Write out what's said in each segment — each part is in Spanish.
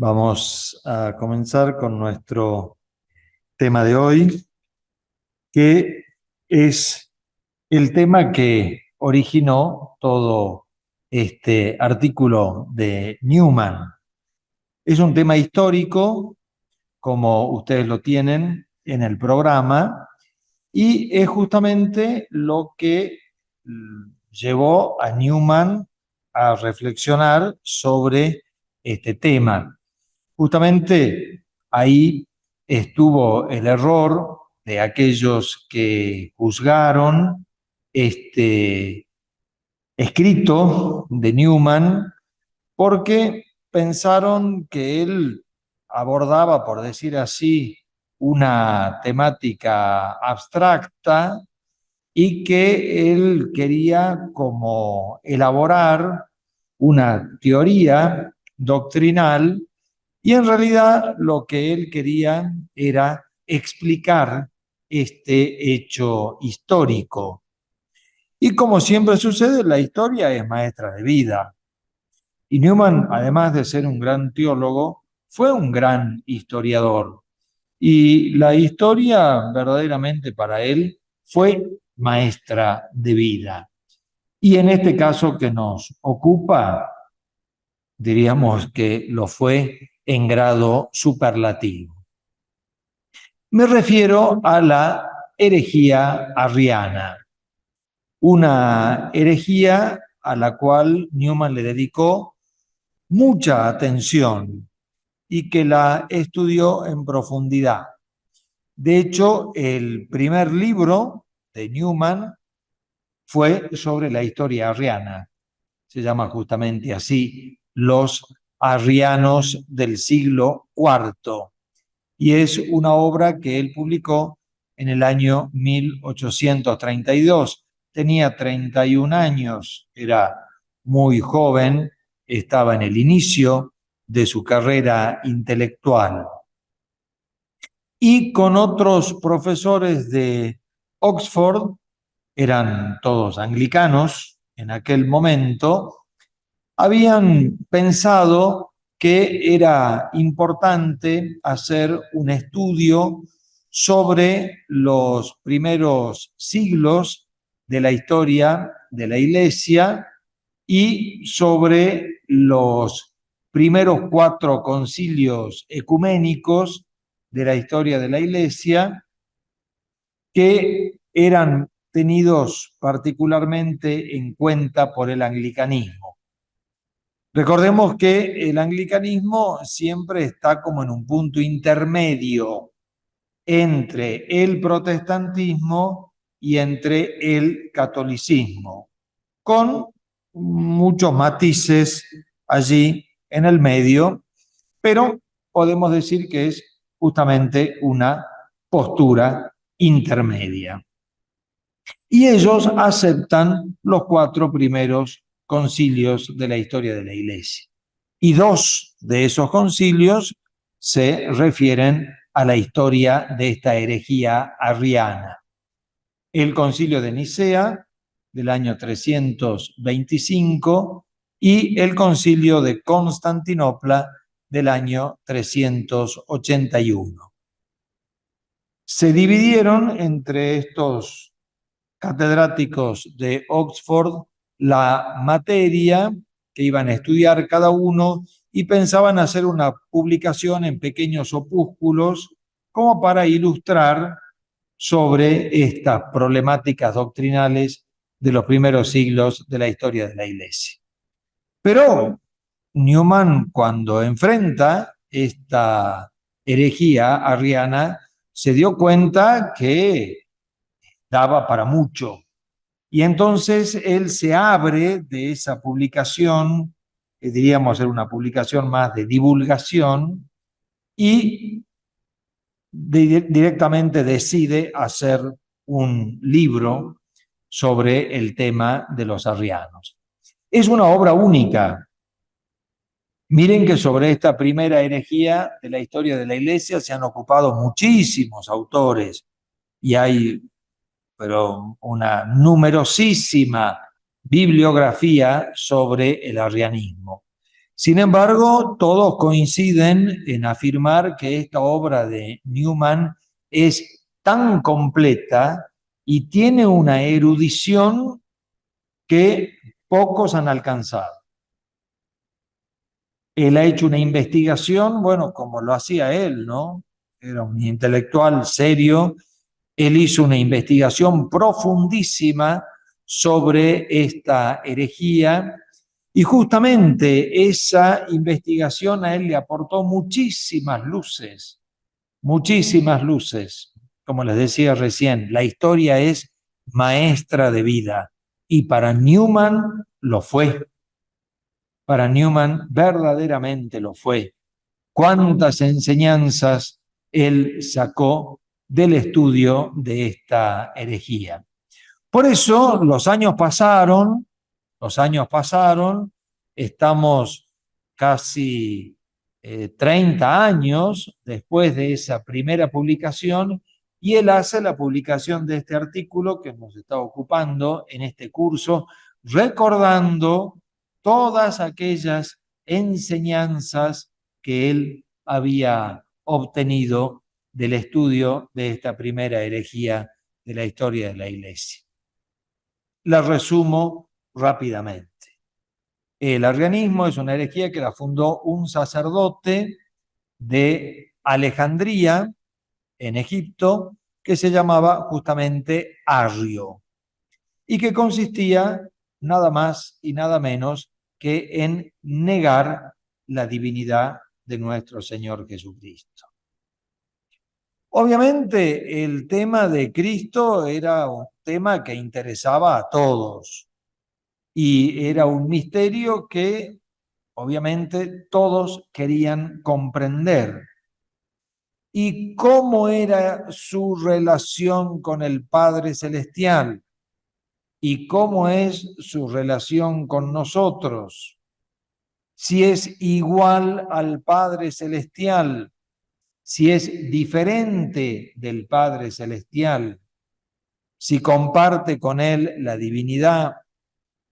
Vamos a comenzar con nuestro tema de hoy, que es el tema que originó todo este artículo de Newman. Es un tema histórico, como ustedes lo tienen en el programa, y es justamente lo que llevó a Newman a reflexionar sobre este tema. Justamente ahí estuvo el error de aquellos que juzgaron este escrito de Newman porque pensaron que él abordaba, por decir así, una temática abstracta y que él quería como elaborar una teoría doctrinal y en realidad lo que él quería era explicar este hecho histórico. Y como siempre sucede, la historia es maestra de vida. Y Newman, además de ser un gran teólogo, fue un gran historiador. Y la historia verdaderamente para él fue maestra de vida. Y en este caso que nos ocupa, diríamos que lo fue en grado superlativo. Me refiero a la herejía arriana, una herejía a la cual Newman le dedicó mucha atención y que la estudió en profundidad. De hecho, el primer libro de Newman fue sobre la historia arriana. Se llama justamente así, Los arrianos del siglo IV. Y es una obra que él publicó en el año 1832. Tenía 31 años, era muy joven, estaba en el inicio de su carrera intelectual. Y con otros profesores de Oxford, eran todos anglicanos en aquel momento, habían pensado que era importante hacer un estudio sobre los primeros siglos de la historia de la Iglesia y sobre los primeros 4 concilios ecuménicos de la historia de la Iglesia, que eran tenidos particularmente en cuenta por el anglicanismo. Recordemos que el anglicanismo siempre está como en un punto intermedio entre el protestantismo y entre el catolicismo, con muchos matices allí en el medio, pero podemos decir que es justamente una postura intermedia. Y ellos aceptan los 4 primeros concilios de la historia de la Iglesia. Y 2 de esos concilios se refieren a la historia de esta herejía arriana. El concilio de Nicea del año 325 y el concilio de Constantinopla del año 381. Se dividieron entre estos catedráticos de Oxford la materia que iban a estudiar cada uno y pensaban hacer una publicación en pequeños opúsculos como para ilustrar sobre estas problemáticas doctrinales de los primeros siglos de la historia de la Iglesia. Pero Newman, cuando enfrenta esta herejía arriana, se dio cuenta que daba para mucho. Y entonces él se abre de esa publicación, que diríamos ser una publicación más de divulgación, y directamente decide hacer un libro sobre el tema de los arrianos. Es una obra única. Miren que sobre esta primera herejía de la historia de la Iglesia se han ocupado muchísimos autores y hay una numerosísima bibliografía sobre el arrianismo. Sin embargo, todos coinciden en afirmar que esta obra de Newman es tan completa y tiene una erudición que pocos han alcanzado. Él ha hecho una investigación, bueno, como lo hacía él, ¿no? Era un intelectual serio. Él hizo una investigación profundísima sobre esta herejía y justamente esa investigación a él le aportó muchísimas luces, muchísimas luces. Como les decía recién, la historia es maestra de vida y para Newman lo fue. Para Newman verdaderamente lo fue. Cuántas enseñanzas él sacó del estudio de esta herejía. Por eso los años pasaron, estamos casi 30 años después de esa primera publicación y él hace la publicación de este artículo que nos está ocupando en este curso, recordando todas aquellas enseñanzas que él había obtenido del estudio de esta primera herejía de la historia de la Iglesia. La resumo rápidamente. El arrianismo es una herejía que la fundó un sacerdote de Alejandría, en Egipto, que se llamaba justamente Arrio, y que consistía nada más y nada menos que en negar la divinidad de nuestro Señor Jesucristo. Obviamente el tema de Cristo era un tema que interesaba a todos y era un misterio que obviamente todos querían comprender. ¿Y cómo era su relación con el Padre Celestial? ¿Y cómo es su relación con nosotros? Si es igual al Padre Celestial, si es diferente del Padre Celestial, si comparte con Él la divinidad,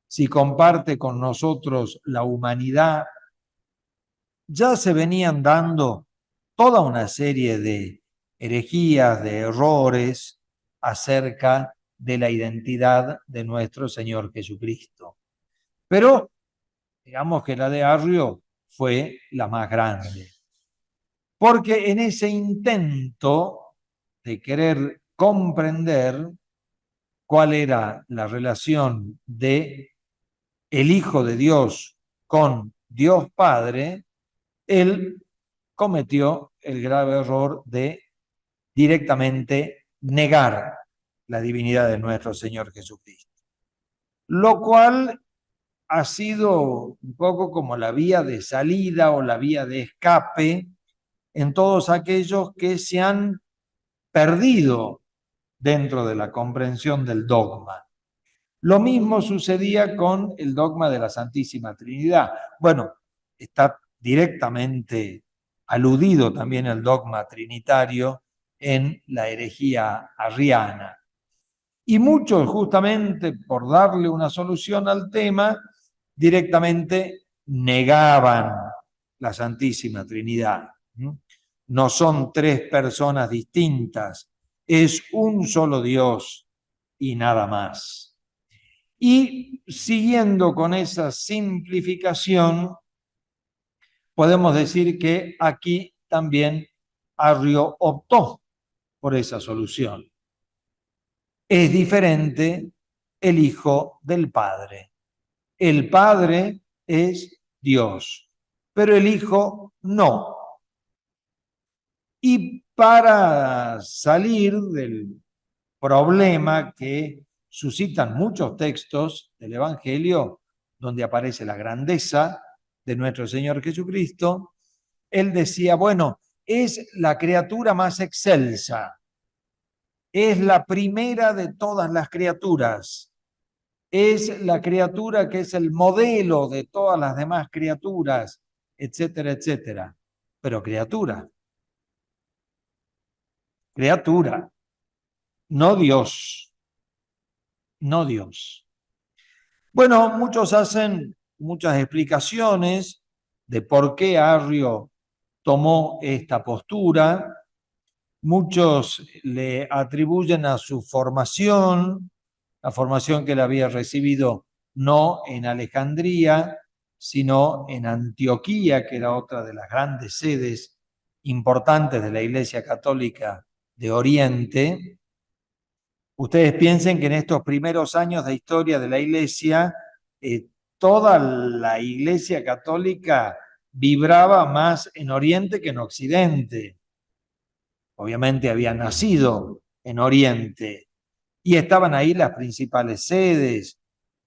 si comparte con nosotros la humanidad. Ya se venían dando toda una serie de herejías, de errores acerca de la identidad de nuestro Señor Jesucristo. Pero digamos que la de Arrio fue la más grande, porque en ese intento de querer comprender cuál era la relación de el Hijo de Dios con Dios Padre, él cometió el grave error de directamente negar la divinidad de nuestro Señor Jesucristo. Lo cual ha sido un poco como la vía de salida o la vía de escape en todos aquellos que se han perdido dentro de la comprensión del dogma. Lo mismo sucedía con el dogma de la Santísima Trinidad. Bueno, está directamente aludido también el dogma trinitario en la herejía arriana. Y muchos, justamente por darle una solución al tema, directamente negaban la Santísima Trinidad. No son tres personas distintas, es un solo Dios y nada más. Y siguiendo con esa simplificación, podemos decir que aquí también Arrio optó por esa solución. Es diferente el Hijo del Padre. El Padre es Dios, pero el Hijo no. Y para salir del problema que suscitan muchos textos del Evangelio, donde aparece la grandeza de nuestro Señor Jesucristo, él decía, bueno, es la criatura más excelsa, es la primera de todas las criaturas, es la criatura que es el modelo de todas las demás criaturas, etcétera, etcétera. Pero criatura, criatura, no Dios, no Dios. Bueno, muchos hacen muchas explicaciones de por qué Arrio tomó esta postura. Muchos le atribuyen a su formación, la formación que él había recibido no en Alejandría, sino en Antioquía, que era otra de las grandes sedes importantes de la Iglesia Católica de Oriente. Ustedes piensen que en estos primeros años de historia de la Iglesia, toda la Iglesia Católica vibraba más en Oriente que en Occidente. Obviamente había nacido en Oriente y estaban ahí las principales sedes,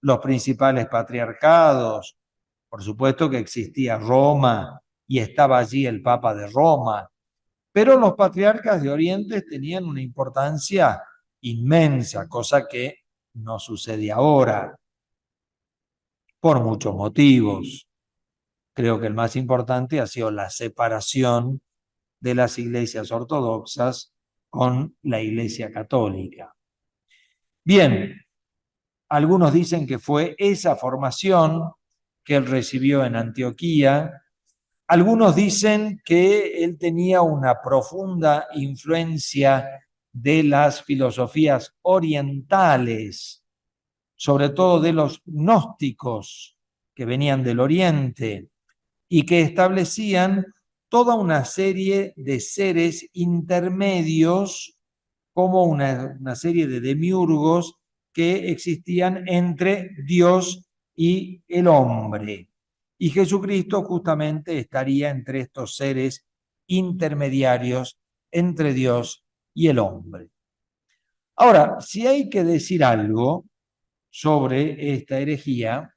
los principales patriarcados. Por supuesto que existía Roma y estaba allí el Papa de Roma, pero los patriarcas de Oriente tenían una importancia inmensa, cosa que no sucede ahora, por muchos motivos. Creo que el más importante ha sido la separación de las iglesias ortodoxas con la Iglesia Católica. Bien, algunos dicen que fue esa formación que él recibió en Antioquía. Algunos dicen que él tenía una profunda influencia de las filosofías orientales, sobre todo de los gnósticos que venían del Oriente y que establecían toda una serie de seres intermedios como una serie de demiurgos que existían entre Dios y el hombre. Y Jesucristo justamente estaría entre estos seres intermediarios entre Dios y el hombre. Ahora, si hay que decir algo sobre esta herejía,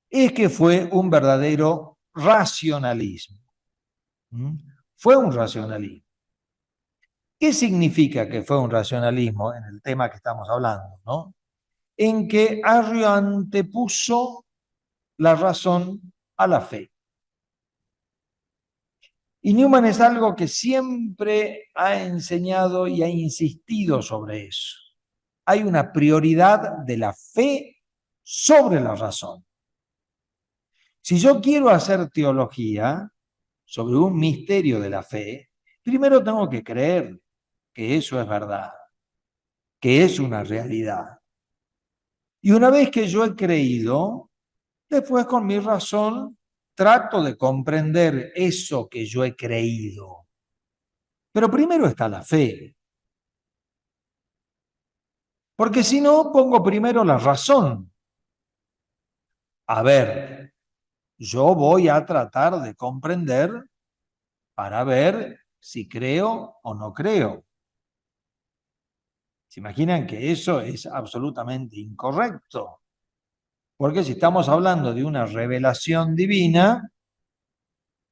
es que fue un verdadero racionalismo. Fue un racionalismo. ¿Qué significa que fue un racionalismo en el tema que estamos hablando, ¿no? En que Arrio antepuso la razón a la fe. Y Newman es algo que siempre ha enseñado y ha insistido sobre eso. Hay una prioridad de la fe sobre la razón. Si yo quiero hacer teología sobre un misterio de la fe, primero tengo que creer que eso es verdad, que es una realidad. Y una vez que yo he creído, después con mi razón trato de comprender eso que yo he creído. Pero primero está la fe. Porque si no, pongo primero la razón. A ver, yo voy a tratar de comprender para ver si creo o no creo. ¿Se imaginan que eso es absolutamente incorrecto? Porque si estamos hablando de una revelación divina,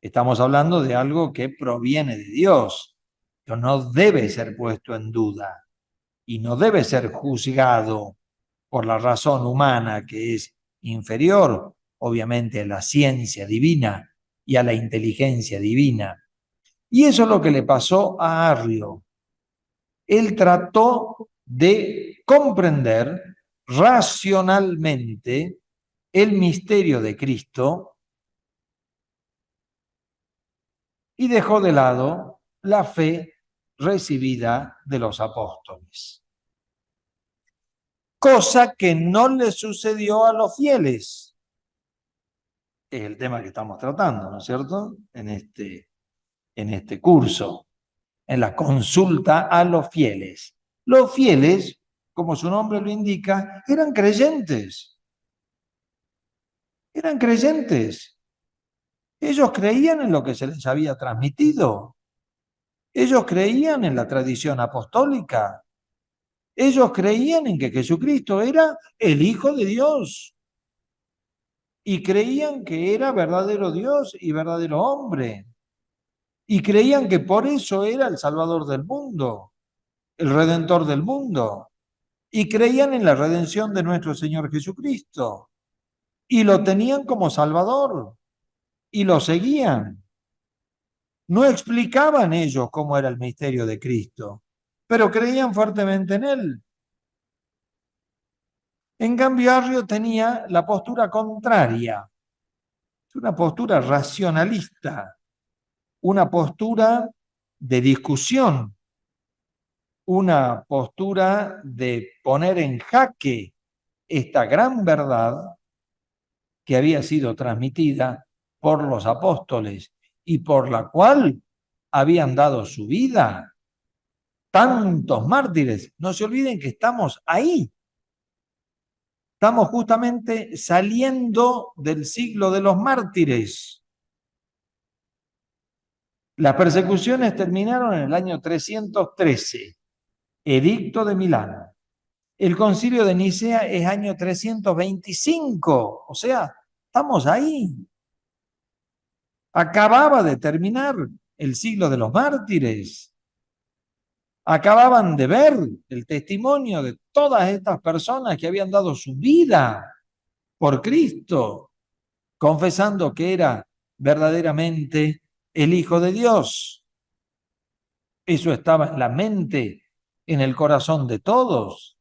estamos hablando de algo que proviene de Dios, que no debe ser puesto en duda y no debe ser juzgado por la razón humana, que es inferior, obviamente, a la ciencia divina y a la inteligencia divina. Y eso es lo que le pasó a Arrio. Él trató de comprender racionalmente el misterio de Cristo y dejó de lado la fe recibida de los apóstoles. Cosa que no le sucedió a los fieles. Es el tema que estamos tratando, ¿no es cierto? En este curso, en la consulta a los fieles. Los fieles, como su nombre lo indica, eran creyentes. Eran creyentes. Ellos creían en lo que se les había transmitido. Ellos creían en la tradición apostólica. Ellos creían en que Jesucristo era el Hijo de Dios. Y creían que era verdadero Dios y verdadero hombre. Y creían que por eso era el Salvador del mundo, el Redentor del mundo. Y creían en la redención de nuestro Señor Jesucristo. Y lo tenían como Salvador. Y lo seguían. No explicaban ellos cómo era el misterio de Cristo, pero creían fuertemente en él. En cambio, Arrio tenía la postura contraria. Es una postura racionalista, una postura de discusión, una postura de poner en jaque esta gran verdad que había sido transmitida por los apóstoles y por la cual habían dado su vida tantos mártires. No se olviden que estamos ahí. Estamos justamente saliendo del siglo de los mártires. Las persecuciones terminaron en el año 313, Edicto de Milán. El concilio de Nicea es año 325, o sea, estamos ahí. Acababa de terminar el siglo de los mártires. Acababan de ver el testimonio de todas estas personas que habían dado su vida por Cristo, confesando que era verdaderamente el Hijo de Dios. Eso estaba en la mente, en el corazón de todos.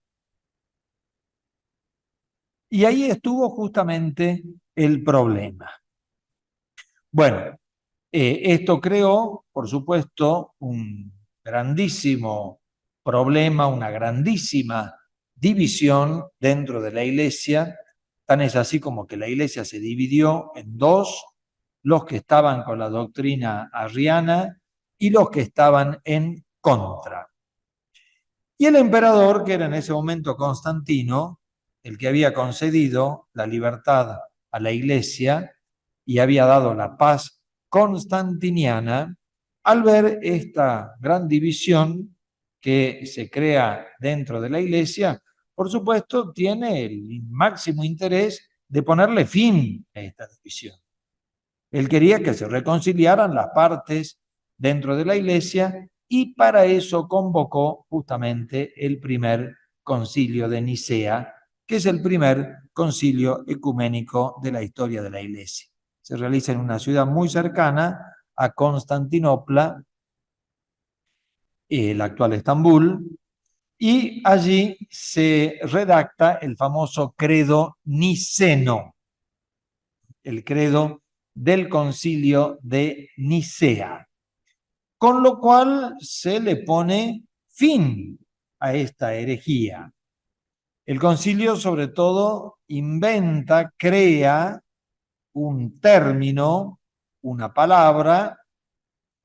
Y ahí estuvo justamente el problema. Bueno, esto creó, por supuesto, un grandísimo problema, una grandísima división dentro de la Iglesia. Tan es así como que la Iglesia se dividió en dos: los que estaban con la doctrina arriana y los que estaban en contra. Y el emperador, que era en ese momento Constantino, el que había concedido la libertad a la Iglesia y había dado la paz constantiniana, al ver esta gran división que se crea dentro de la Iglesia, por supuesto, tiene el máximo interés de ponerle fin a esta división. Él quería que se reconciliaran las partes dentro de la Iglesia y para eso convocó justamente el primer concilio de Nicea, que es el primer concilio ecuménico de la historia de la Iglesia. Se realiza en una ciudad muy cercana a Constantinopla, el actual Estambul, y allí se redacta el famoso credo niceno, el credo del concilio de Nicea, con lo cual se le pone fin a esta herejía. El concilio, sobre todo, inventa, crea un término, una palabra,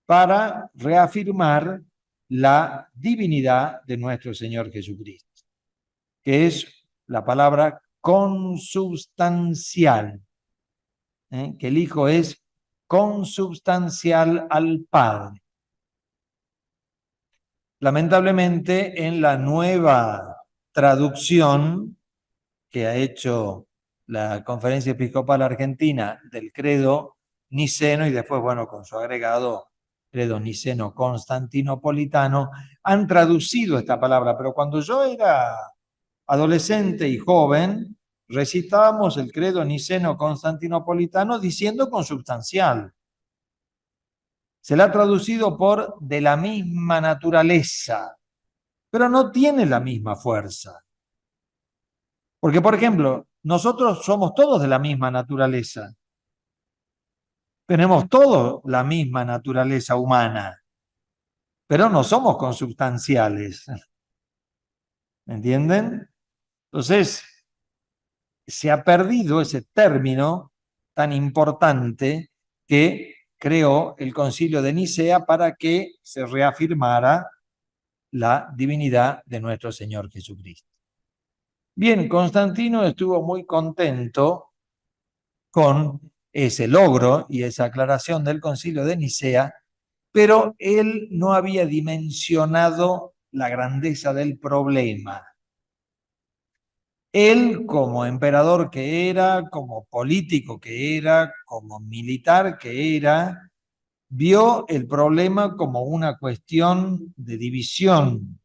para reafirmar la divinidad de nuestro Señor Jesucristo, que es la palabra consubstancial, que el Hijo es consubstancial al Padre. Lamentablemente, en la nueva traducción que ha hecho la Conferencia Episcopal Argentina del credo niceno y después, bueno, con su agregado credo niceno constantinopolitano, han traducido esta palabra, pero cuando yo era adolescente y joven, recitábamos el credo niceno constantinopolitano diciendo consubstancial. Se la ha traducido por de la misma naturaleza, pero no tiene la misma fuerza. Porque, por ejemplo, nosotros somos todos de la misma naturaleza. Tenemos todos la misma naturaleza humana, pero no somos consubstanciales. ¿Me entienden? Entonces, se ha perdido ese término tan importante que creó el Concilio de Nicea para que se reafirmara la divinidad de nuestro Señor Jesucristo. Bien, Constantino estuvo muy contento con ese logro y esa aclaración del Concilio de Nicea, pero él no había dimensionado la grandeza del problema. Él, como emperador que era, como político que era, como militar que era, vio el problema como una cuestión de división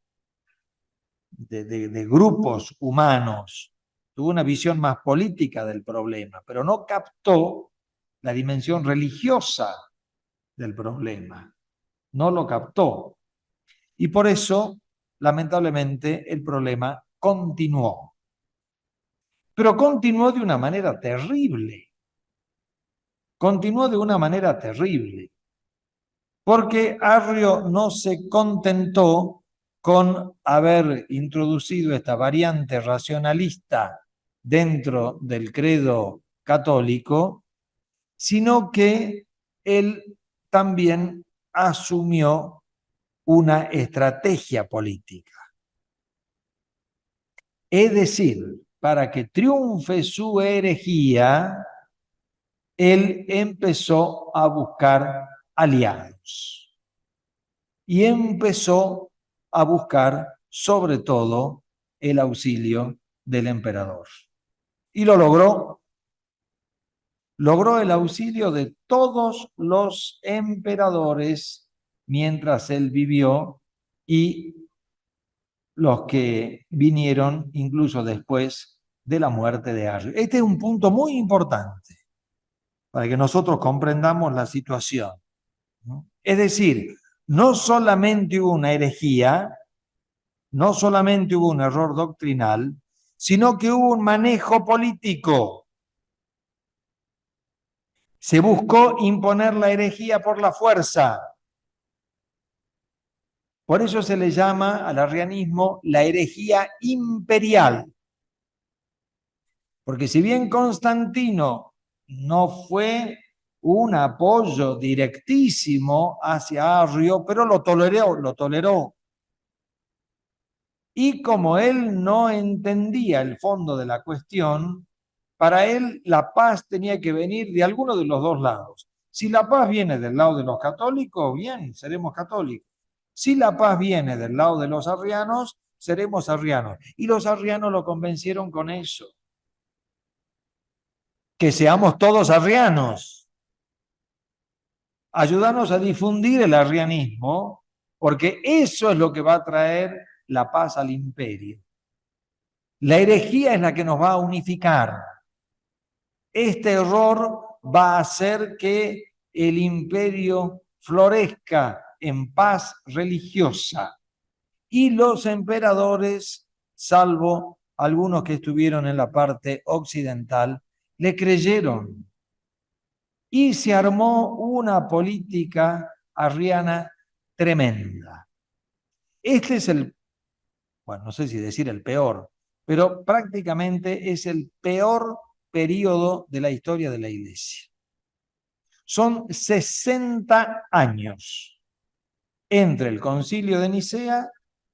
de grupos humanos. Tuvo una visión más política del problema, pero no captó la dimensión religiosa del problema. No lo captó. Y por eso, lamentablemente, el problema continuó. Pero continuó de una manera terrible. continuó de una manera terrible, porque Arrio no se contentó con haber introducido esta variante racionalista dentro del credo católico, sino que él también asumió una estrategia política. Es decir, para que triunfe su herejía, él empezó a buscar aliados y empezó a buscar sobre todo el auxilio del emperador. Y lo logró. Logró el auxilio de todos los emperadores mientras él vivió y los que vinieron incluso después de la muerte de Arrio. Este es un punto muy importante para que nosotros comprendamos la situación, ¿no? Es decir, no solamente hubo una herejía, no solamente hubo un error doctrinal, sino que hubo un manejo político. Se buscó imponer la herejía por la fuerza. Por eso se le llama al arrianismo la herejía imperial. Porque si bien Constantino no fue un apoyo directísimo hacia Arrio, pero lo toleró. Y como él no entendía el fondo de la cuestión, para él la paz tenía que venir de alguno de los dos lados. Si la paz viene del lado de los católicos, bien, seremos católicos. Si la paz viene del lado de los arrianos, seremos arrianos. Y los arrianos lo convencieron con eso. Que seamos todos arrianos. Ayúdanos a difundir el arrianismo, porque eso es lo que va a traer la paz al imperio. La herejía es la que nos va a unificar. Este error va a hacer que el imperio florezca en paz religiosa y los emperadores, salvo algunos que estuvieron en la parte occidental, le creyeron. Y se armó una política arriana tremenda. Este es bueno, no sé si decir el peor, pero prácticamente es el peor periodo de la historia de la Iglesia. Son 60 años entre el concilio de Nicea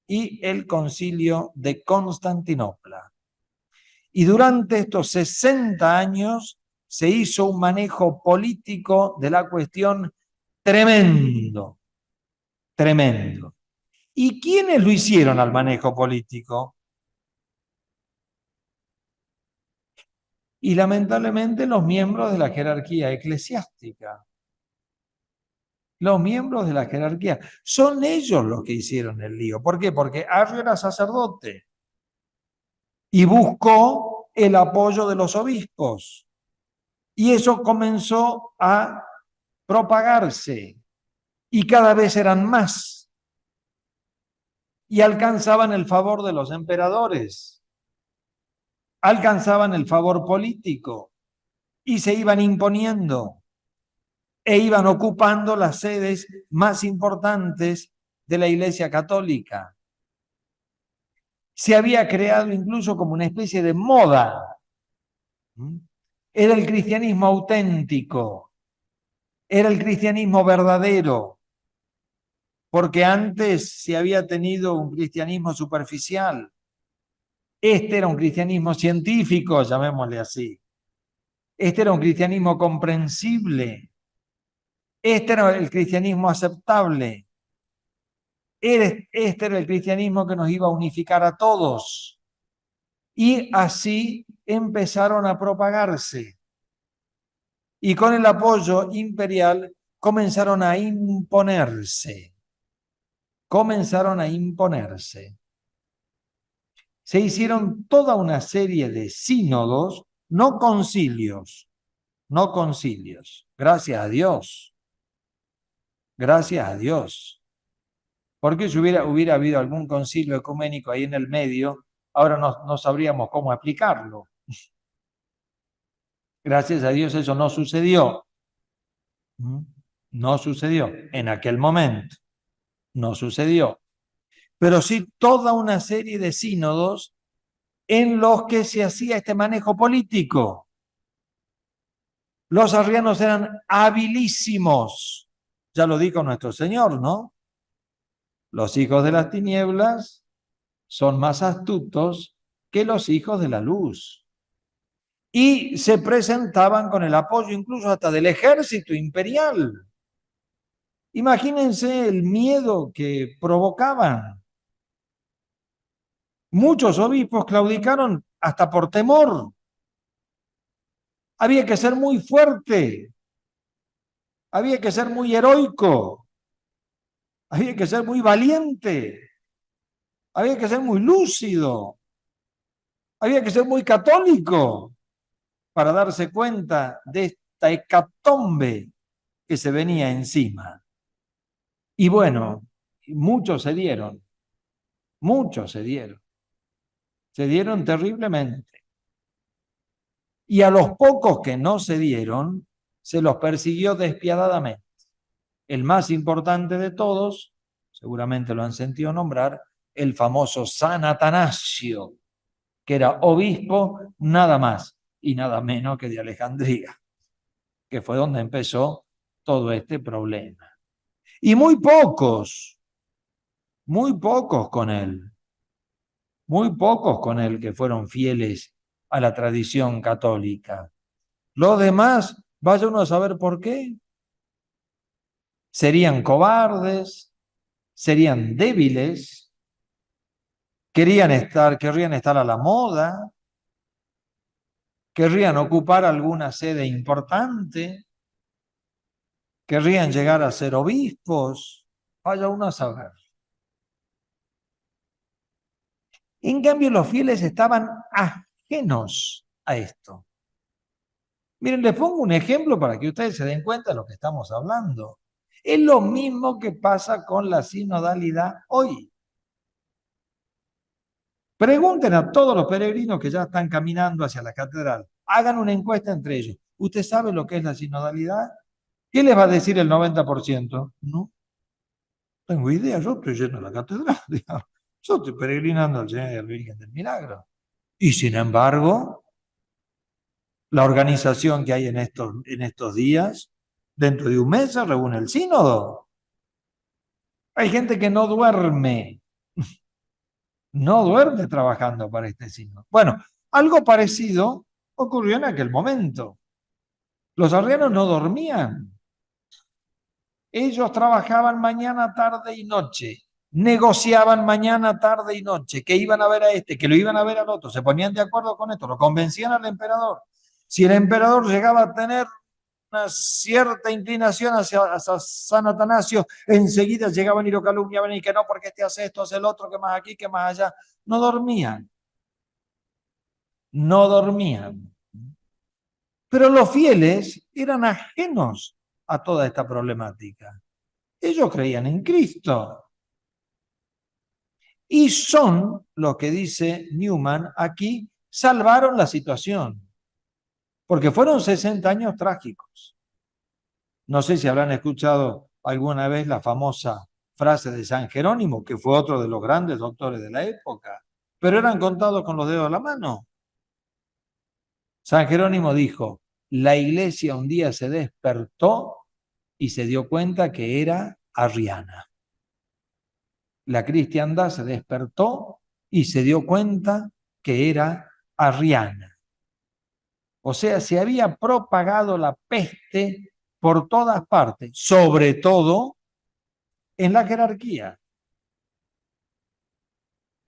y el concilio de Constantinopla. Y durante estos 60 años se hizo un manejo político de la cuestión tremendo, tremendo. ¿Y quiénes lo hicieron al manejo político? Y lamentablemente los miembros de la jerarquía eclesiástica. Los miembros de la jerarquía. Son ellos los que hicieron el lío. ¿Por qué? Porque Arrio era sacerdote y buscó el apoyo de los obispos. Y eso comenzó a propagarse y cada vez eran más. Y alcanzaban el favor de los emperadores, alcanzaban el favor político y se iban imponiendo e iban ocupando las sedes más importantes de la Iglesia Católica. Se había creado incluso como una especie de moda. Era el cristianismo auténtico, era el cristianismo verdadero, porque antes se había tenido un cristianismo superficial. Este era un cristianismo científico, llamémosle así. Este era un cristianismo comprensible. Este era el cristianismo aceptable. Este era el cristianismo que nos iba a unificar a todos. Y así empezaron a propagarse. Y con el apoyo imperial comenzaron a imponerse. Comenzaron a imponerse. Se hicieron toda una serie de sínodos, no concilios, no concilios. Gracias a Dios. Gracias a Dios. Porque si hubiera habido algún concilio ecuménico ahí en el medio, ahora no sabríamos cómo aplicarlo. Gracias a Dios eso no sucedió. ¿Mm? No sucedió en aquel momento, no sucedió. Pero sí toda una serie de sínodos en los que se hacía este manejo político. Los arrianos eran habilísimos, ya lo dijo nuestro Señor, ¿no? Los hijos de las tinieblas son más astutos que los hijos de la luz. Y se presentaban con el apoyo incluso hasta del ejército imperial. Imagínense el miedo que provocaban. Muchos obispos claudicaron hasta por temor. Había que ser muy fuerte, había que ser muy heroico, había que ser muy valiente, había que ser muy lúcido, había que ser muy católico para darse cuenta de esta hecatombe que se venía encima. Y bueno, muchos se dieron terriblemente. Y a los pocos que no se dieron, se los persiguió despiadadamente. El más importante de todos, seguramente lo han sentido nombrar, el famoso San Atanasio, que era obispo nada más y nada menos que de Alejandría, que fue donde empezó todo este problema. Y muy pocos con él que fueron fieles a la tradición católica. Los demás, vaya uno a saber por qué, serían cobardes, serían débiles, querrían estar a la moda, querrían ocupar alguna sede importante, querrían llegar a ser obispos, vaya uno a saber. En cambio, los fieles estaban ajenos a esto. Miren, les pongo un ejemplo para que ustedes se den cuenta de lo que estamos hablando. Es lo mismo que pasa con la sinodalidad hoy. Pregunten a todos los peregrinos que ya están caminando hacia la catedral. Hagan una encuesta entre ellos. ¿Usted sabe lo que es la sinodalidad? ¿Qué les va a decir el 90%? No tengo idea, yo estoy yendo a la catedral. Digamos. Yo estoy peregrinando al Señor y al Virgen del Milagro. Y sin embargo, la organización que hay en estos días, dentro de un mes se reúne el sínodo. Hay gente que no duerme trabajando para este sínodo. Bueno, algo parecido ocurrió en aquel momento. Los arrianos no dormían. Ellos trabajaban mañana, tarde y noche. Negociaban mañana, tarde y noche, que iban a ver a este, que lo iban a ver al otro, se ponían de acuerdo con esto, lo convencían al emperador. Si el emperador llegaba a tener una cierta inclinación hacia San Atanasio, enseguida llegaban y lo calumniaban y que no, porque este hace esto, hace el otro, que más aquí, que más allá. No dormían, no dormían. Pero los fieles eran ajenos a toda esta problemática. Ellos creían en Cristo. Y son, lo que dice Newman aquí, salvaron la situación. Porque fueron 60 años trágicos. No sé si habrán escuchado alguna vez la famosa frase de San Jerónimo, que fue otro de los grandes doctores de la época, pero eran contados con los dedos de la mano. San Jerónimo dijo, la iglesia un día se despertó y se dio cuenta que era arriana. La cristiandad se despertó y se dio cuenta que era arriana. O sea, se había propagado la peste por todas partes, sobre todo en la jerarquía.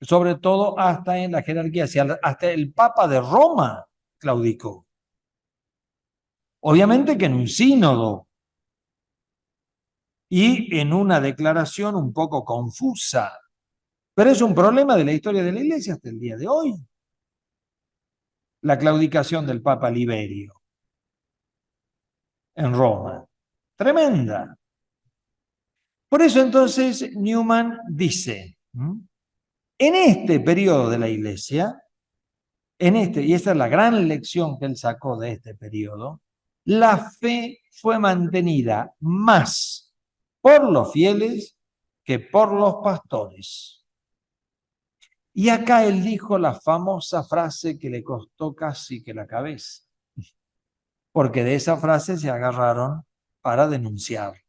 Sobre todo hasta en la jerarquía, hasta el Papa de Roma claudicó. Obviamente que en un sínodo y en una declaración un poco confusa, pero es un problema de la historia de la Iglesia hasta el día de hoy. La claudicación del Papa Liberio en Roma. Tremenda. Por eso entonces Newman dice, en este periodo de la Iglesia, y esa es la gran lección que él sacó de este periodo, la fe fue mantenida más por los fieles que por los pastores. Y acá él dijo la famosa frase que le costó casi que la cabeza, porque de esa frase se agarraron para denunciarlo.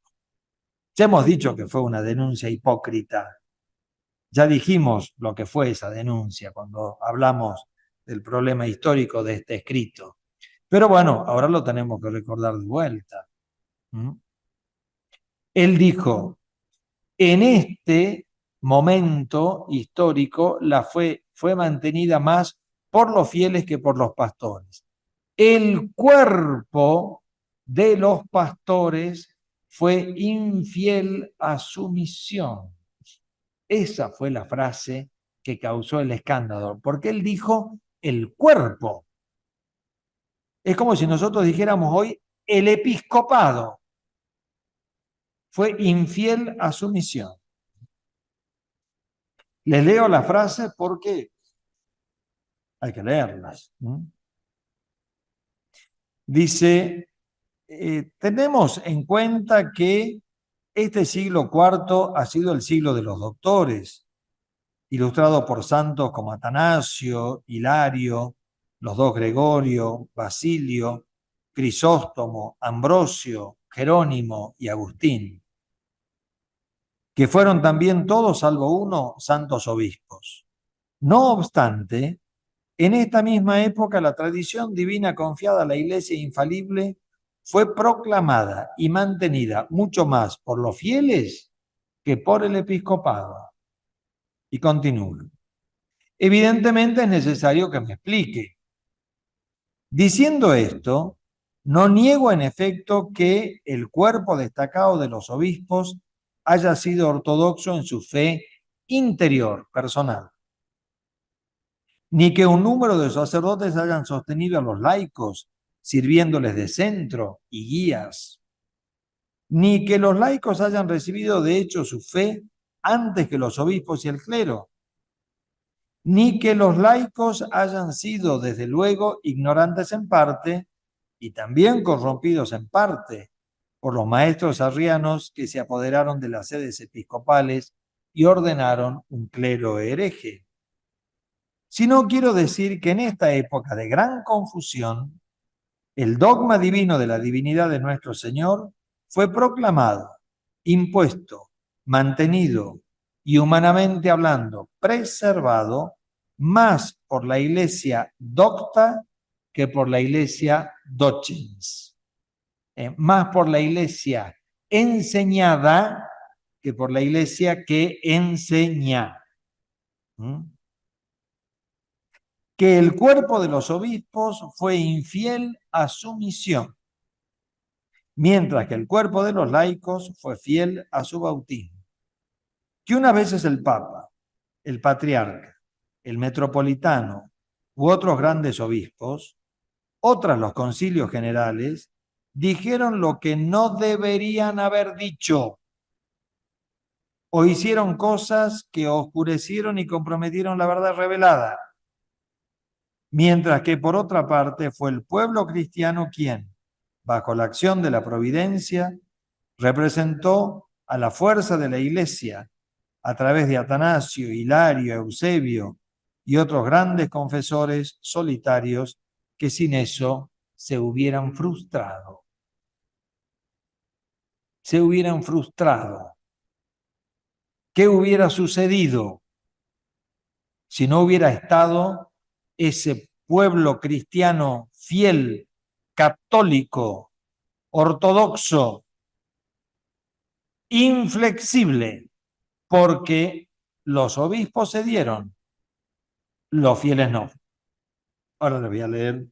Ya hemos dicho que fue una denuncia hipócrita. Ya dijimos lo que fue esa denuncia cuando hablamos del problema histórico de este escrito. Pero bueno, ahora lo tenemos que recordar de vuelta. Él dijo, en este momento histórico la fe fue mantenida más por los fieles que por los pastores. El cuerpo de los pastores fue infiel a su misión. Esa fue la frase que causó el escándalo, porque él dijo el cuerpo. Es como si nosotros dijéramos hoy el episcopado fue infiel a su misión. Les leo la frase porque hay que leerlas. Dice, tenemos en cuenta que este siglo IV ha sido el siglo de los doctores, ilustrado por santos como Atanasio, Hilario, los dos Gregorio, Basilio, Crisóstomo, Ambrosio, Jerónimo y Agustín, que fueron también todos, salvo uno, santos obispos. No obstante, en esta misma época la tradición divina confiada a la Iglesia infalible fue proclamada y mantenida mucho más por los fieles que por el episcopado. Y continúa. Evidentemente es necesario que me explique. Diciendo esto, no niego en efecto que el cuerpo destacado de los obispos haya sido ortodoxo en su fe interior, personal, ni que un número de sacerdotes hayan sostenido a los laicos, sirviéndoles de centro y guías, ni que los laicos hayan recibido de hecho su fe antes que los obispos y el clero, ni que los laicos hayan sido, desde luego, ignorantes en parte y también corrompidos en parte por los maestros arrianos que se apoderaron de las sedes episcopales y ordenaron un clero hereje. Sino quiero decir que en esta época de gran confusión, el dogma divino de la divinidad de nuestro Señor fue proclamado, impuesto, mantenido y humanamente hablando, preservado más por la Iglesia docta que por la Iglesia docens. Más por la Iglesia enseñada que por la Iglesia que enseña. Que el cuerpo de los obispos fue infiel a su misión, mientras que el cuerpo de los laicos fue fiel a su bautismo. Que unas veces el Papa, el Patriarca, el Metropolitano u otros grandes obispos, otras los concilios generales, dijeron lo que no deberían haber dicho o hicieron cosas que oscurecieron y comprometieron la verdad revelada. Mientras que por otra parte fue el pueblo cristiano quien, bajo la acción de la providencia, representó a la fuerza de la Iglesia a través de Atanasio, Hilario, Eusebio y otros grandes confesores solitarios que sin eso se hubieran frustrado. Se hubieran frustrado. ¿Qué hubiera sucedido si no hubiera estado ese pueblo cristiano fiel, católico, ortodoxo, inflexible? Porque los obispos cedieron, los fieles no. Ahora les voy a leer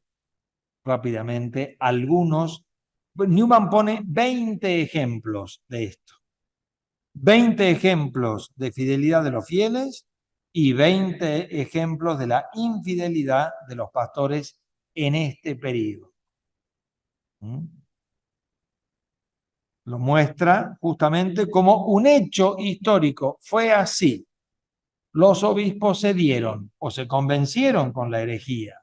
rápidamente algunos. Newman pone 20 ejemplos de esto. 20 ejemplos de fidelidad de los fieles y 20 ejemplos de la infidelidad de los pastores en este periodo. Lo muestra justamente como un hecho histórico. Fue así. Los obispos cedieron o se convencieron con la herejía.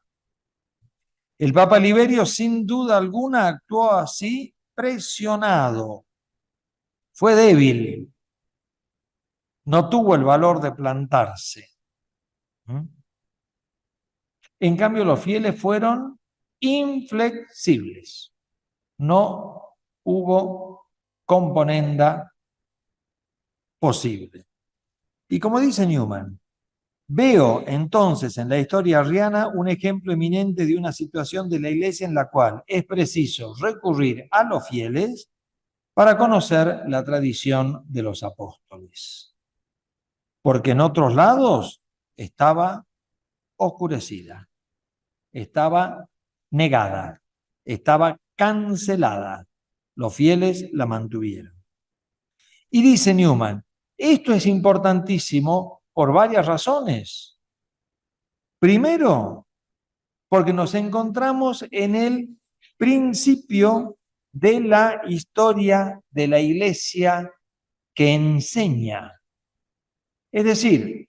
El Papa Liberio, sin duda alguna, actuó así presionado. Fue débil, no tuvo el valor de plantarse. ¿Mm? En cambio, los fieles fueron inflexibles. No hubo componenda posible. Y como dice Newman, veo entonces en la historia arriana un ejemplo eminente de una situación de la Iglesia en la cual es preciso recurrir a los fieles para conocer la tradición de los apóstoles. Porque en otros lados estaba oscurecida, estaba negada, estaba cancelada. Los fieles la mantuvieron. Y dice Newman, esto es importantísimo por varias razones. Primero, porque nos encontramos en el principio de la historia de la Iglesia que enseña. Es decir,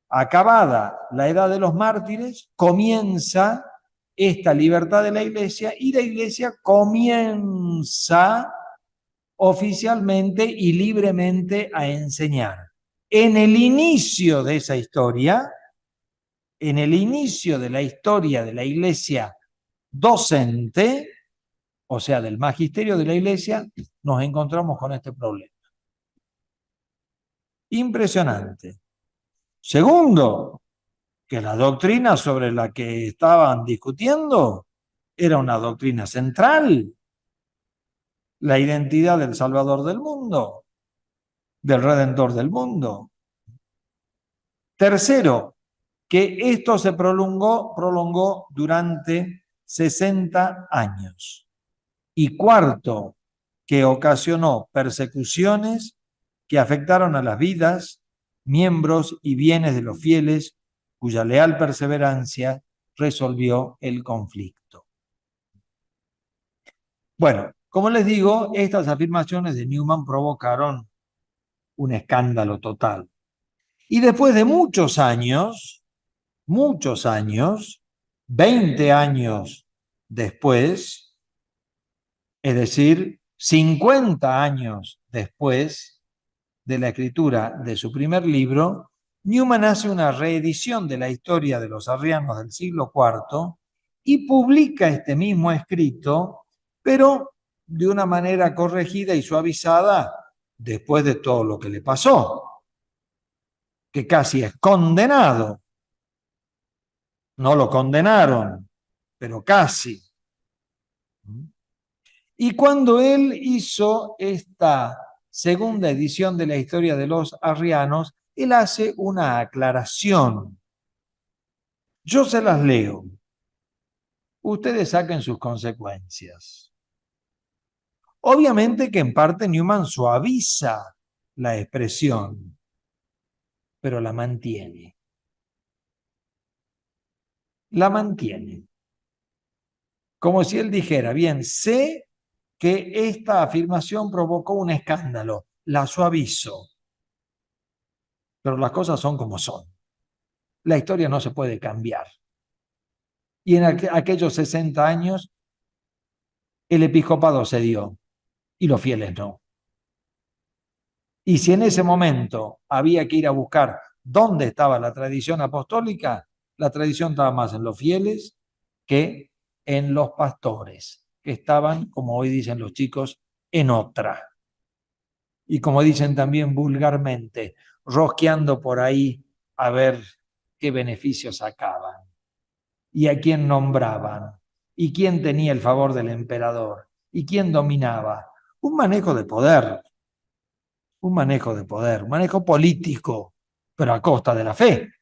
acabada la edad de los mártires, comienza esta libertad de la Iglesia y la Iglesia comienza oficialmente y libremente a enseñar. En el inicio de esa historia, en el inicio de la historia de la Iglesia docente, o sea, del magisterio de la Iglesia, nos encontramos con este problema. Impresionante. Segundo, que la doctrina sobre la que estaban discutiendo era una doctrina central, la identidad del Salvador del mundo, del Redentor del mundo. Tercero, que esto se prolongó durante 60 años. Y cuarto, que ocasionó persecuciones que afectaron a las vidas, miembros y bienes de los fieles, cuya leal perseverancia resolvió el conflicto. Bueno, como les digo, estas afirmaciones de Newman provocaron un escándalo total. Y después de muchos años, 20 años después, es decir, 50 años después de la escritura de su primer libro, Newman hace una reedición de la historia de los arrianos del siglo IV y publica este mismo escrito, pero de una manera corregida y suavizada después de todo lo que le pasó, que casi es condenado. No lo condenaron, pero casi. Y cuando él hizo esta segunda edición de la historia de los arrianos, él hace una aclaración. Yo se las leo. Ustedes saquen sus consecuencias. Obviamente que en parte Newman suaviza la expresión, pero la mantiene. La mantiene. Como si él dijera, bien, sé que esta afirmación provocó un escándalo, la suavizo, pero las cosas son como son. La historia no se puede cambiar. Y en aquellos 60 años, el episcopado se dio y los fieles no. Y si en ese momento había que ir a buscar dónde estaba la tradición apostólica, la tradición estaba más en los fieles que en los pastores, que estaban, como hoy dicen los chicos, en otra. Y como dicen también vulgarmente, rosqueando por ahí a ver qué beneficios sacaban y a quién nombraban y quién tenía el favor del emperador y quién dominaba. Un manejo de poder, un manejo político, pero a costa de la fe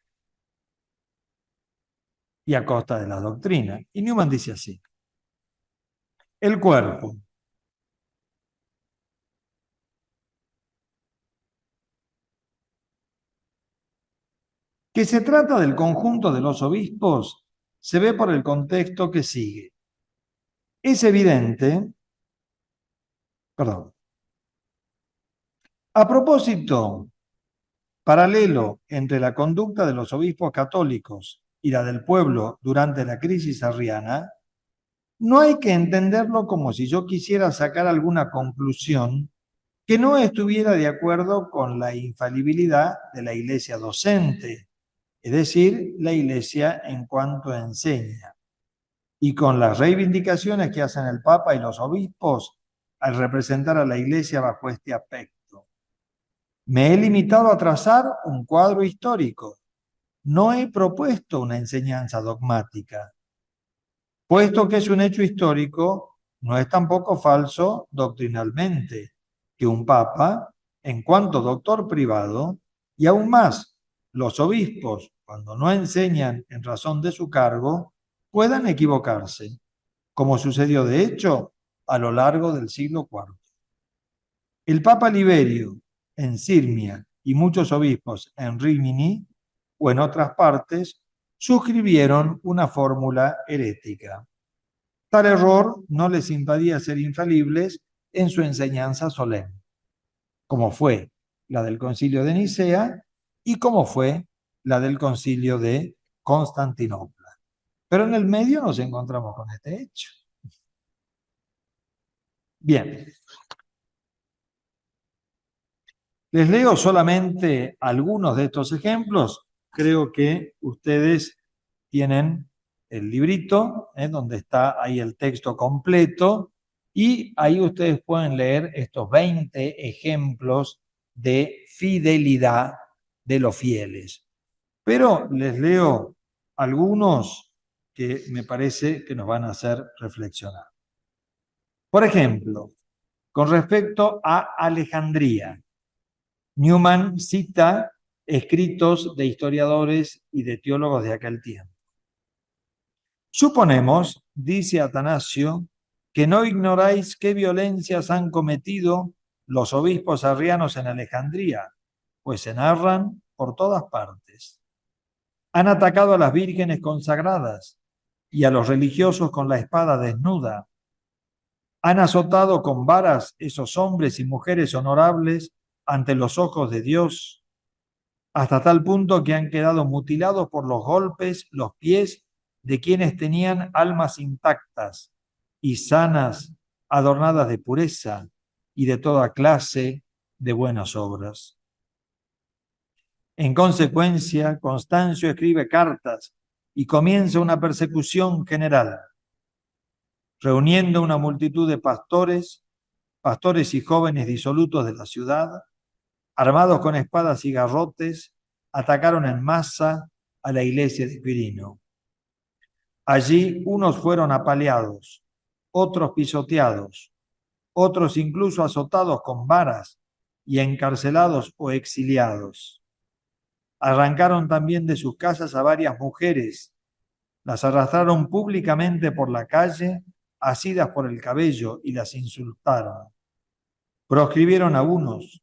y a costa de la doctrina. Y Newman dice así, el cuerpo, que se trata del conjunto de los obispos, se ve por el contexto que sigue. Es evidente, perdón, a propósito, paralelo entre la conducta de los obispos católicos y la del pueblo durante la crisis arriana, no hay que entenderlo como si yo quisiera sacar alguna conclusión que no estuviera de acuerdo con la infalibilidad de la iglesia docente, es decir, la iglesia en cuanto enseña, y con las reivindicaciones que hacen el Papa y los obispos al representar a la iglesia bajo este aspecto. Me he limitado a trazar un cuadro histórico. No he propuesto una enseñanza dogmática. Puesto que es un hecho histórico, no es tampoco falso doctrinalmente que un papa, en cuanto doctor privado, y aún más los obispos, cuando no enseñan en razón de su cargo, puedan equivocarse, como sucedió de hecho a lo largo del siglo IV. El Papa Liberio en Sirmia y muchos obispos en Rímini o en otras partes suscribieron una fórmula herética. Tal error no les impedía ser infalibles en su enseñanza solemne, como fue la del Concilio de Nicea y como fue la del Concilio de Constantinopla. Pero en el medio nos encontramos con este hecho. Bien. Les leo solamente algunos de estos ejemplos. Creo que ustedes tienen el librito, donde está ahí el texto completo, y ahí ustedes pueden leer estos 20 ejemplos de fidelidad de los fieles. Pero les leo algunos que me parece que nos van a hacer reflexionar. Por ejemplo, con respecto a Alejandría, Newman cita escritos de historiadores y de teólogos de aquel tiempo. Suponemos, dice Atanasio, que no ignoráis qué violencias han cometido los obispos arrianos en Alejandría, pues se narran por todas partes. Han atacado a las vírgenes consagradas y a los religiosos con la espada desnuda. Han azotado con varas esos hombres y mujeres honorables ante los ojos de Dios, hasta tal punto que han quedado mutilados por los golpes los pies de quienes tenían almas intactas y sanas, adornadas de pureza y de toda clase de buenas obras. En consecuencia, Constancio escribe cartas y comienza una persecución general, reuniendo una multitud de pastores y jóvenes disolutos de la ciudad, armados con espadas y garrotes, atacaron en masa a la iglesia de Quirino. Allí unos fueron apaleados, otros pisoteados, otros incluso azotados con varas y encarcelados o exiliados. Arrancaron también de sus casas a varias mujeres, las arrastraron públicamente por la calle, asidas por el cabello, y las insultaron. Proscribieron a unos,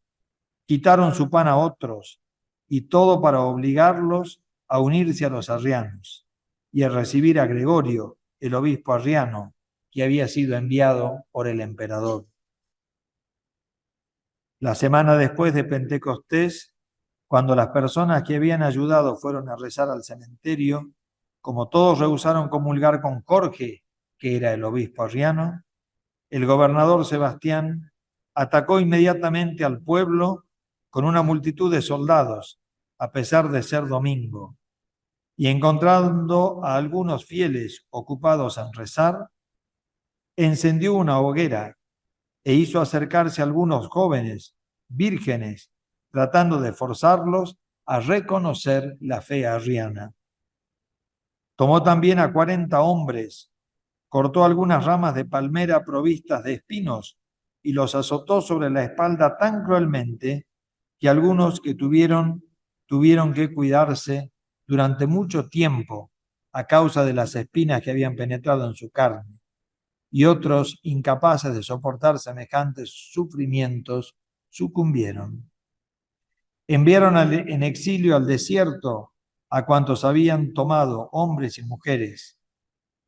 quitaron su pan a otros, y todo para obligarlos a unirse a los arrianos y a recibir a Gregorio, el obispo arriano, que había sido enviado por el emperador. La semana después de Pentecostés, cuando las personas que habían ayudado fueron a rezar al cementerio, como todos rehusaron comulgar con Jorge, que era el obispo arriano, el gobernador Sebastián atacó inmediatamente al pueblo con una multitud de soldados, a pesar de ser domingo, y encontrando a algunos fieles ocupados en rezar, encendió una hoguera e hizo acercarse a algunos jóvenes, vírgenes, tratando de forzarlos a reconocer la fe arriana. Tomó también a 40 hombres, cortó algunas ramas de palmera provistas de espinos y los azotó sobre la espalda tan cruelmente que algunos que tuvieron que cuidarse durante mucho tiempo a causa de las espinas que habían penetrado en su carne, y otros, incapaces de soportar semejantes sufrimientos, sucumbieron. Enviaron en exilio al desierto a cuantos habían tomado, hombres y mujeres.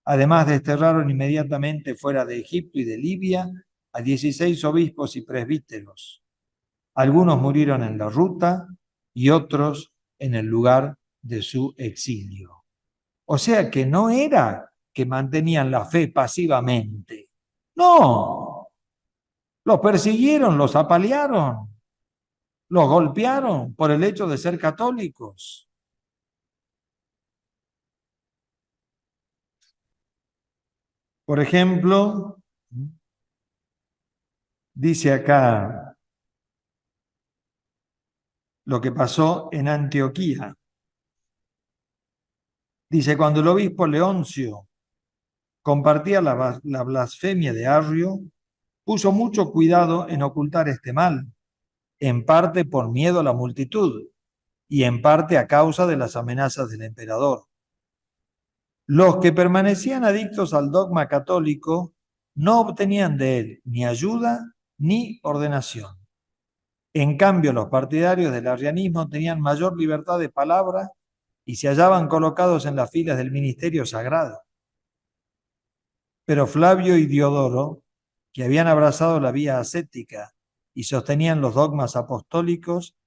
Además, desterraron inmediatamente fuera de Egipto y de Libia a 16 obispos y presbíteros. Algunos murieron en la ruta y otros en el lugar de su exilio. O sea que no era que mantenían la fe pasivamente. No, los persiguieron, los apalearon, los golpearon por el hecho de ser católicos. Por ejemplo, dice acá lo que pasó en Antioquía. Dice, cuando el obispo Leoncio compartía la blasfemia de Arrio, puso mucho cuidado en ocultar este mal, en parte por miedo a la multitud y en parte a causa de las amenazas del emperador. Los que permanecían adictos al dogma católico no obtenían de él ni ayuda ni ordenación. En cambio, los partidarios del arrianismo tenían mayor libertad de palabra y se hallaban colocados en las filas del ministerio sagrado. Pero Flavio y Diodoro, que habían abrazado la vía ascética y sostenían los dogmas apostólicos,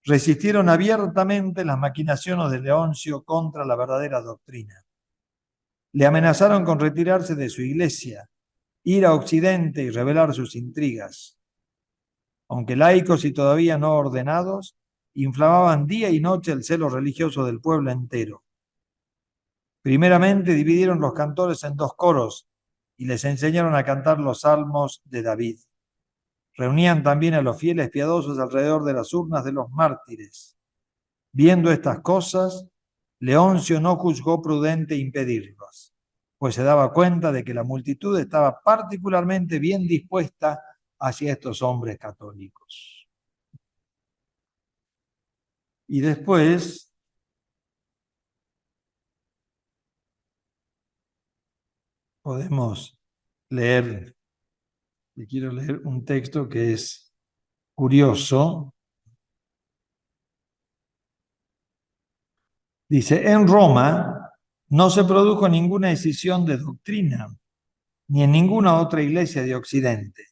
resistieron abiertamente las maquinaciones de Leoncio contra la verdadera doctrina. Le amenazaron con retirarse de su iglesia, ir a Occidente y revelar sus intrigas. Aunque laicos y todavía no ordenados, inflamaban día y noche el celo religioso del pueblo entero. Primeramente dividieron los cantores en 2 coros y les enseñaron a cantar los salmos de David. Reunían también a los fieles piadosos alrededor de las urnas de los mártires. Viendo estas cosas, Leoncio no juzgó prudente impedirlas, pues se daba cuenta de que la multitud estaba particularmente bien dispuesta hacia estos hombres católicos. Y después podemos leer, y quiero leer un texto que es curioso. Dice, en Roma no se produjo ninguna escisión de doctrina, ni en ninguna otra iglesia de Occidente.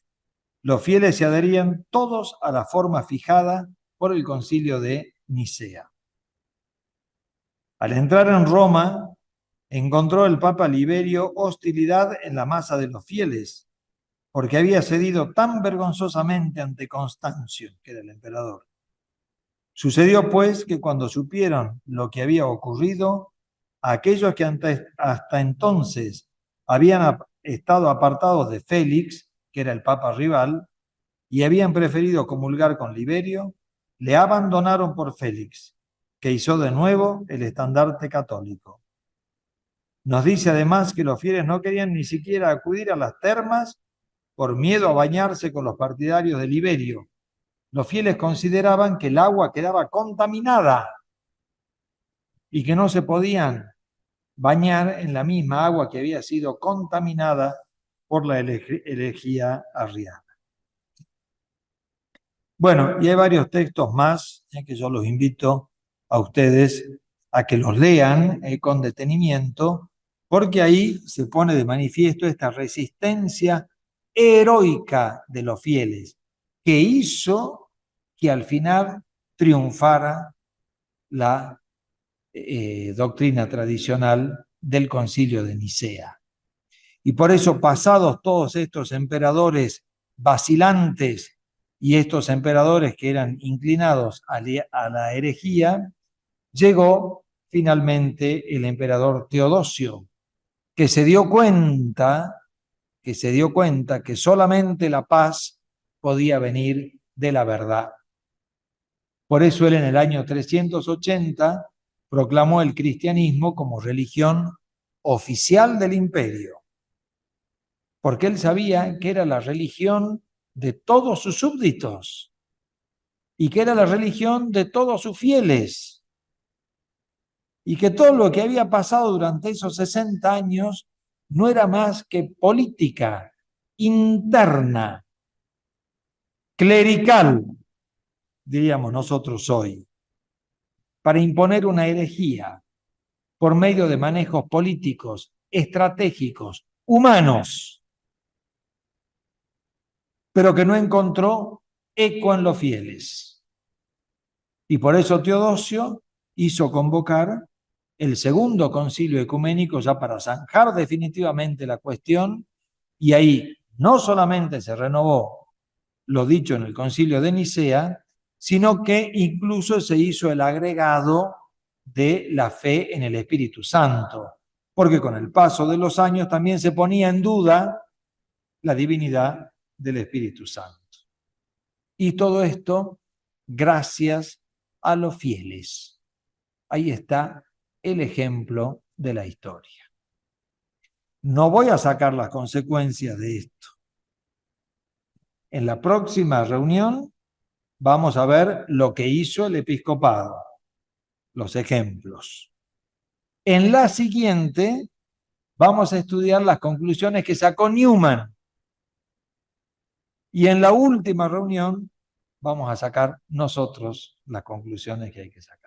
Los fieles se adherían todos a la forma fijada por el concilio de Nicea. Al entrar en Roma, encontró el Papa Liberio hostilidad en la masa de los fieles, porque había cedido tan vergonzosamente ante Constancio, que era el emperador. Sucedió, pues, que cuando supieron lo que había ocurrido, aquellos que hasta entonces habían estado apartados de Félix, que era el papa rival, y habían preferido comulgar con Liberio, le abandonaron por Félix, que hizo de nuevo el estandarte católico. Nos dice además que los fieles no querían ni siquiera acudir a las termas por miedo a bañarse con los partidarios de Liberio. Los fieles consideraban que el agua quedaba contaminada y que no se podían bañar en la misma agua que había sido contaminada por la herejía arriana. Bueno, y hay varios textos más que yo los invito a ustedes a que los lean con detenimiento, porque ahí se pone de manifiesto esta resistencia heroica de los fieles, que hizo que al final triunfara la doctrina tradicional del Concilio de Nicea. Y por eso, pasados todos estos emperadores vacilantes y estos emperadores que eran inclinados a la herejía, llegó finalmente el emperador Teodosio, que se dio cuenta que solamente la paz podía venir de la verdad. Por eso él en el año 380 proclamó el cristianismo como religión oficial del imperio, porque él sabía que era la religión de todos sus súbditos y que era la religión de todos sus fieles, y que todo lo que había pasado durante esos 60 años no era más que política interna, clerical, diríamos nosotros hoy, para imponer una herejía por medio de manejos políticos, estratégicos, humanos, pero que no encontró eco en los fieles. Y por eso Teodosio hizo convocar el segundo concilio ecuménico ya para zanjar definitivamente la cuestión, y ahí no solamente se renovó lo dicho en el concilio de Nicea, sino que incluso se hizo el agregado de la fe en el Espíritu Santo, porque con el paso de los años también se ponía en duda la divinidad del Espíritu Santo. Y todo esto gracias a los fieles. Ahí está el ejemplo de la historia. No voy a sacar las consecuencias de esto. En la próxima reunión vamos a ver lo que hizo el episcopado, los ejemplos. En la siguiente vamos a estudiar las conclusiones que sacó Newman. Y en la última reunión vamos a sacar nosotros las conclusiones que hay que sacar.